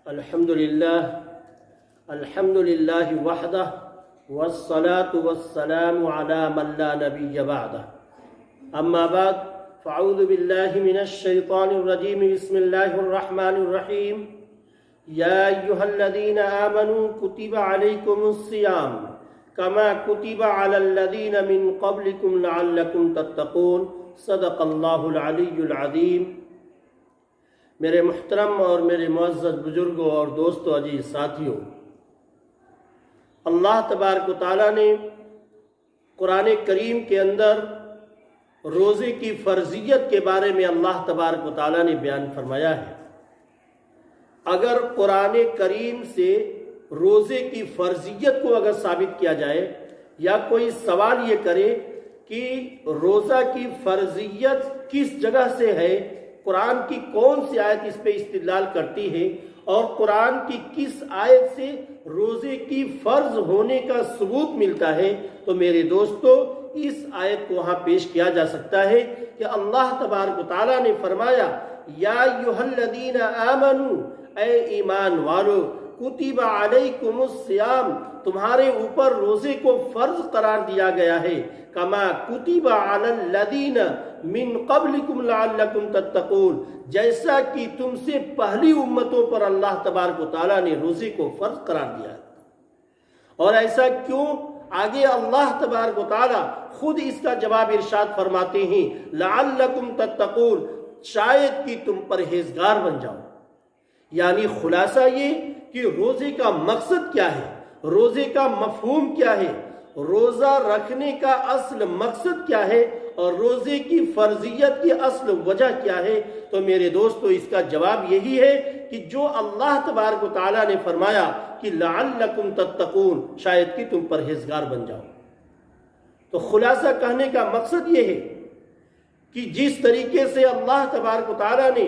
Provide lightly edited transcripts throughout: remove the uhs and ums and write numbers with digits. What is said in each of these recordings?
الحمد للہ وحدہ والصلاة والسلام علی من لا نبی بعدہ اما بعد فاعوذ باللہ من الشیطان الرجیم بسم اللہ الرحمن الرحیم یا ایہا الذین آمنوا کتب علیکم الصیام کما کتب علی الذین من قبلکم لعلکم تتقون صدق اللہ العلی العظیم۔ میرے محترم اور میرے معزز بزرگوں اور دوستوں، عزیز ساتھیوں، اللہ تبارک و تعالیٰ نے قرآن کریم کے اندر روزے کی فرضیت کے بارے میں اللہ تبارک و تعالیٰ نے بیان فرمایا ہے۔ اگر قرآن کریم سے روزے کی فرضیت کو اگر ثابت کیا جائے یا کوئی سوال یہ کرے کہ روزہ کی فرضیت کس جگہ سے ہے، قرآن کی کون سی آیت اس پہ استدلال کرتی ہے اور قرآن کی کس آیت سے روزے کی فرض ہونے کا ثبوت ملتا ہے، تو میرے دوستو اس آیت کو وہاں پیش کیا جا سکتا ہے کہ اللہ تبارک و تعالیٰ نے فرمایا یا ایھا الذین آمنوا، اے ایمان والو، کتب علیکم الصیام، تمہارے اوپر روزے کو فرض قرار دیا گیا ہے، کما کتب علی الذین من قبلکم لعلکم تتقون، جیسا کہ تم سے پہلی امتوں پر اللہ تبارک و تعالیٰ نے روزے کو فرض قرار دیا ہے۔ اور ایسا کیوں؟ آگے اللہ تبارک و تعالیٰ خود اس کا جواب ارشاد فرماتے ہیں لعلکم تتقون، شاید کہ تم پرہیزگار بن جاؤ۔ یعنی خلاصہ یہ کہ روزے کا مقصد کیا ہے، روزے کا مفہوم کیا ہے، روزہ رکھنے کا اصل مقصد کیا ہے اور روزے کی فرضیت کی اصل وجہ کیا ہے، تو میرے دوستو اس کا جواب یہی ہے کہ جو اللہ تبارک و تعالیٰ نے فرمایا کہ لعلکم تتقون، شاید کہ تم پرہیزگار بن جاؤ۔ تو خلاصہ کہنے کا مقصد یہ ہے کہ جس طریقے سے اللہ تبارک و تعالیٰ نے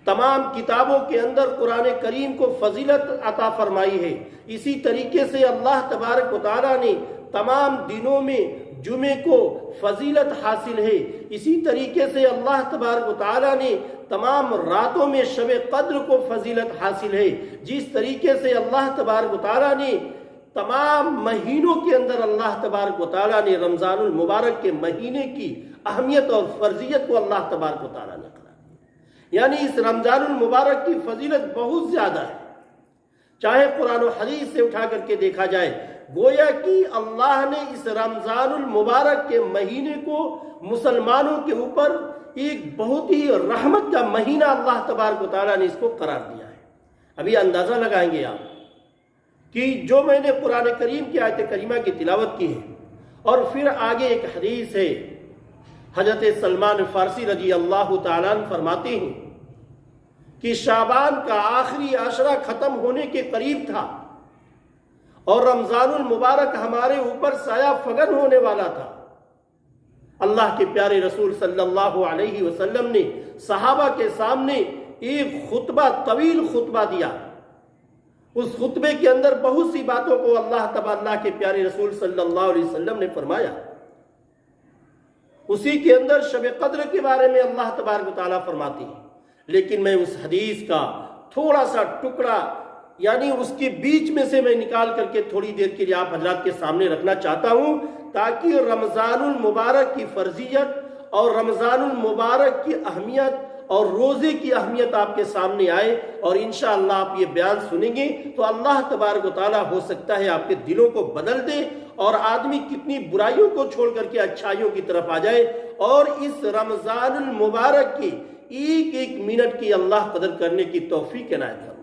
تمام کتابوں کے اندر قرآن کریم کو فضیلت عطا فرمائی ہے، اسی طریقے سے اللہ تبارک و تعالیٰ نے تمام دنوں میں جمعے کو فضیلت حاصل ہے، اسی طریقے سے اللہ تبارک و تعالیٰ نے تمام راتوں میں شب قدر کو فضیلت حاصل ہے، جس طریقے سے اللہ تبارک و تعالیٰ نے تمام مہینوں کے اندر اللہ تبارک و تعالیٰ نے رمضان المبارک کے مہینے کی اہمیت اور فرضیت کو اللہ تبارک و تعالیٰ نے قرار دیا۔ یعنی اس رمضان المبارک کی فضیلت بہت زیادہ ہے، چاہے قرآن و حدیث سے اٹھا کر کے دیکھا جائے، گویا کہ اللہ نے اس رمضان المبارک کے مہینے کو مسلمانوں کے اوپر ایک بہت ہی رحمت کا مہینہ اللہ تبارک و تعالیٰ نے اس کو قرار دیا ہے۔ ابھی اندازہ لگائیں گے آپ کہ جو میں نے قرآن کریم کی آیت کریمہ کی تلاوت کی ہے اور پھر آگے ایک حدیث ہے، حضرت سلمان فارسی رضی اللہ تعالیٰ عنہ فرماتے ہیں کہ شعبان کا آخری عشرہ ختم ہونے کے قریب تھا اور رمضان المبارک ہمارے اوپر سایہ فگن ہونے والا تھا۔ اللہ کے پیارے رسول صلی اللہ علیہ وسلم نے صحابہ کے سامنے ایک خطبہ، طویل خطبہ دیا۔ اس خطبے کے اندر بہت سی باتوں کو اللہ کے پیارے رسول صلی اللہ علیہ وسلم نے فرمایا۔ اسی کے اندر شب قدر کے بارے میں اللہ تبارک و تعالیٰ فرماتے ہیں، لیکن میں اس حدیث کا تھوڑا سا ٹکڑا یعنی اس کے بیچ میں سے میں نکال کر کے تھوڑی دیر کے لیے آپ حضرات کے سامنے رکھنا چاہتا ہوں، تاکہ رمضان المبارک کی فرضیت اور رمضان المبارک کی اہمیت اور روزے کی اہمیت آپ کے سامنے آئے، اور انشاءاللہ آپ یہ بیان سنیں گے تو اللہ تبارک و تعالیٰ ہو سکتا ہے آپ کے دلوں کو بدل دے اور آدمی کتنی برائیوں کو چھوڑ کر کے اچھائیوں کی طرف آ جائے، اور اس رمضان المبارک کی ایک ایک منٹ کی اللہ قدر کرنے کی توفیق عنایت فرمائے۔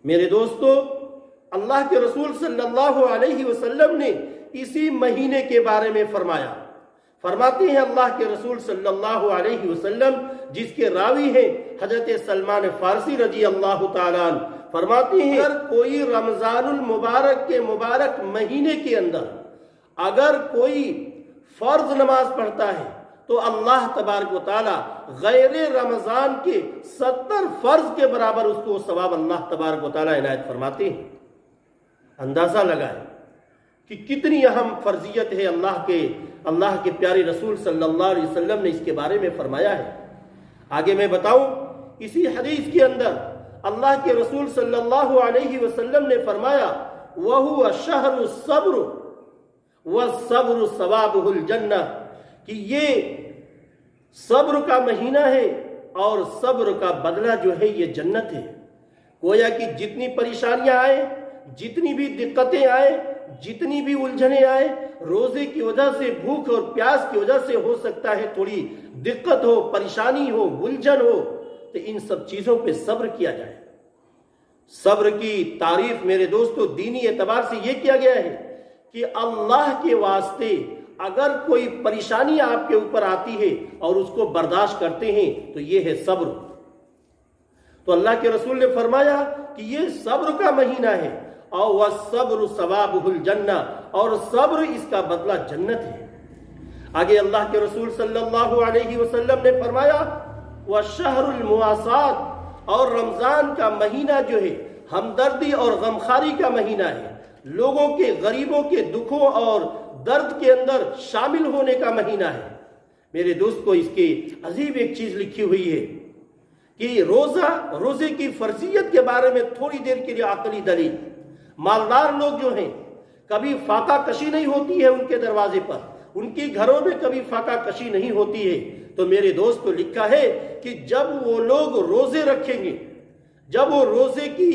میرے دوستو، اللہ کے رسول صلی اللہ علیہ وسلم نے اسی مہینے کے بارے میں فرماتے ہیں اللہ کے رسول صلی اللہ علیہ وسلم، جس کے راوی ہیں حضرت سلمان فارسی رضی اللہ تعالیٰ عنہ، فرماتے ہیں اگر کوئی رمضان المبارک کے مبارک مہینے کے اندر اگر کوئی فرض نماز پڑھتا ہے تو اللہ تبارک و تعالیٰ غیر رمضان کے 70 فرض کے برابر اس کو ثواب اللہ تبارک و تعالیٰ عنایت فرماتے ہیں۔ اندازہ لگائیں کہ کتنی اہم فرضیت ہے اللہ کے پیارے رسول صلی اللہ علیہ وسلم نے اس کے بارے میں فرمایا ہے۔ آگے میں بتاؤں اسی حدیث کے اندر اللہ کے رسول صلی اللہ علیہ وسلم نے فرمایا وَهُوَ شَهْرُ الصَّبْرُ وَالصَّبْرُ ثَوَابُهُ الْجَنَّةُ، کہ یہ صبر کا مہینہ ہے اور صبر کا بدلہ جو ہے یہ جنت ہے۔ گویا کہ جتنی پریشانیاں آئیں، جتنی بھی دقتیں آئیں، جتنی بھی الجھنیں آئیں، روزے کی وجہ سے، بھوک اور پیاس کی وجہ سے ہو سکتا ہے تھوڑی دقت ہو، پریشانی ہو، الجھن ہو، تو ان سب چیزوں پہ صبر کیا جائے۔ صبر کی تعریف میرے دوستو دینی اعتبار سے یہ کیا گیا ہے کہ اللہ کے واسطے اگر کوئی پریشانی آپ کے اوپر آتی ہے اور اس کو برداشت کرتے ہیں تو یہ ہے صبر۔ تو اللہ کے رسول نے فرمایا کہ یہ صبر کا مہینہ ہے، اور وَالصَّبْرُ ثَوَابُهُ الْجَنَّةُ، اور صبر اس کا بدلہ جنت ہے۔ آگے اللہ کے رسول صلی اللہ علیہ وسلم نے فرمایا وَالشَّهْرُ الْمُوَاسَاةُ، اور رمضان کا مہینہ جو ہے ہمدردی اور غمخواری کا مہینہ ہے، لوگوں کے، غریبوں کے دکھوں اور درد کے اندر شامل ہونے کا مہینہ ہے۔ میرے دوست کو اس کے عجیب ایک چیز لکھی ہوئی ہے کہ روزے کی فرضیت کے بارے میں تھوڑی دیر کے لیے عقلی دلیل۔ مالدار لوگ جو ہیں کبھی فاقہ کشی نہیں ہوتی ہے ان کے دروازے پر، ان کی گھروں میں کبھی فاقہ کشی نہیں ہوتی ہے، تو میرے دوست کو لکھا ہے کہ جب وہ لوگ روزے رکھیں گے، جب وہ روزے کی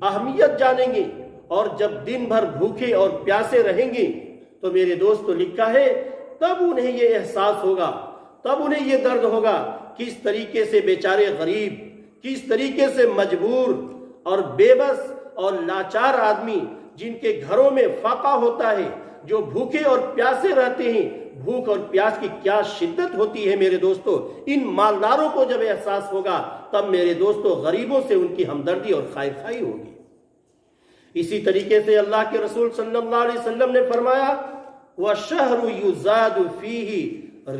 اہمیت جانیں گے، اور جب دن بھر بھوکے اور پیاسے رہیں گے، تو میرے دوست کو لکھا ہے تب انہیں یہ احساس ہوگا، تب انہیں یہ درد ہوگا، کس طریقے سے بیچارے غریب، کس طریقے سے مجبور اور بے بس اور لاچار آدمی جن کے گھروں میں فاقہ ہوتا ہے، جو بھوکے اور پیاسے رہتے ہیں، بھوک اور پیاس کی کیا شدت ہوتی ہے میرے دوستو، ان مالداروں کو جب احساس ہوگا تب میرے دوستو غریبوں سے ان کی ہمدردی اور خیر خواہی ہوگی۔ اسی طریقے سے اللہ کے رسول صلی اللہ علیہ وسلم نے فرمایا وَالشَّهْرُ يُزَادُ فِيهِ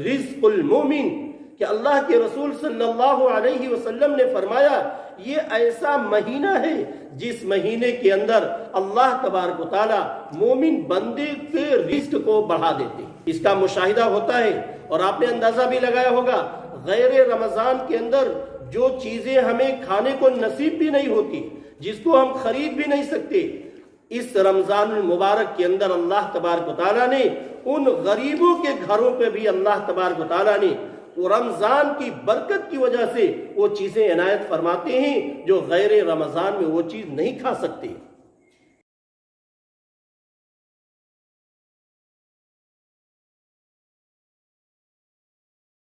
رِزْقُ الْمُؤْمِنِ، کہ اللہ کے رسول صلی اللہ علیہ وسلم نے فرمایا یہ ایسا مہینہ ہے جس مہینے کے اندر اللہ تبارک و تعالی مومن بندے کے رزق کو بڑھا دیتے ہیں۔ اس کا مشاہدہ ہوتا ہے، اور آپ نے اندازہ بھی لگایا ہوگا، غیر رمضان کے اندر جو چیزیں ہمیں کھانے کو نصیب بھی نہیں ہوتی، جس کو ہم خرید بھی نہیں سکتے، اس رمضان المبارک کے اندر اللہ تبارک و تعالیٰ نے ان غریبوں کے گھروں پہ بھی اللہ تبارک و تعالیٰ نے وہ رمضان کی برکت کی وجہ سے وہ چیزیں عنایت فرماتے ہیں جو غیر رمضان میں وہ چیز نہیں کھا سکتے۔